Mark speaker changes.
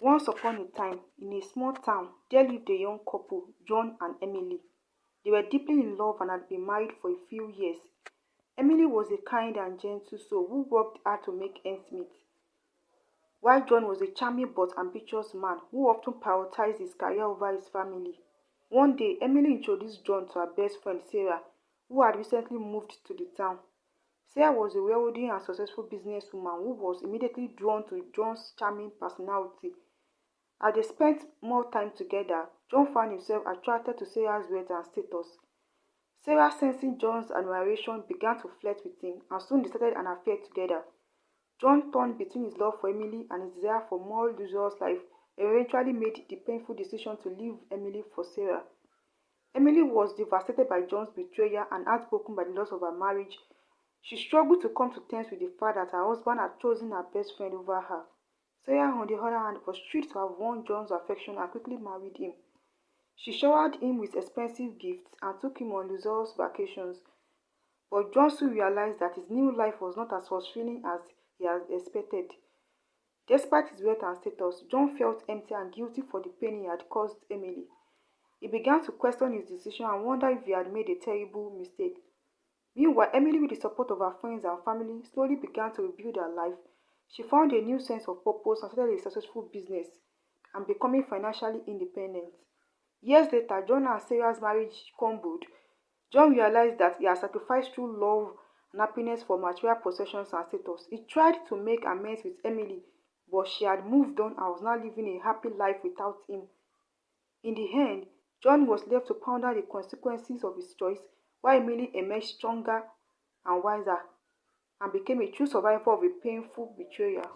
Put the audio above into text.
Speaker 1: Once upon a time, in a small town, there lived a young couple, John and Emily. They were deeply in love and had been married for a few years. Emily was a kind and gentle soul who worked hard to make ends meet, while John was a charming but ambitious man who often prioritized his career over his family. One day, Emily introduced John to her best friend Sarah, who had recently moved to the town. Sarah was a wealthy and successful businesswoman who was immediately drawn to John's charming personality. As they spent more time together, John found himself attracted to Sarah's wealth and status. Sarah, sensing John's admiration, began to flirt with him, and soon they started an affair together. John, torn between his love for Emily and his desire for more luxurious life, eventually made the painful decision to leave Emily for Sarah. Emily was devastated by John's betrayal and heartbroken by the loss of her marriage. She struggled to come to terms with the fact that her husband had chosen her best friend over her. Sarah, on the other hand, was thrilled to have won John's affection and quickly married him. She showered him with expensive gifts and took him on luxurious vacations. But John soon realized that his new life was not as fulfilling as he had expected. Despite his wealth and status, John felt empty and guilty for the pain he had caused Emily. He began to question his decision and wonder if he had made a terrible mistake. Meanwhile, Emily, with the support of her friends and family, slowly began to rebuild her life. She found a new sense of purpose and started a successful business and becoming financially independent. Years later, John and Sarah's marriage crumbled. John realized that he had sacrificed true love and happiness for material possessions and status. He tried to make amends with Emily, but she had moved on and was now living a happy life without him. In the end, John was left to ponder the consequences of his choice, while Emily emerged stronger and wiser and became a true survivor of a painful betrayal.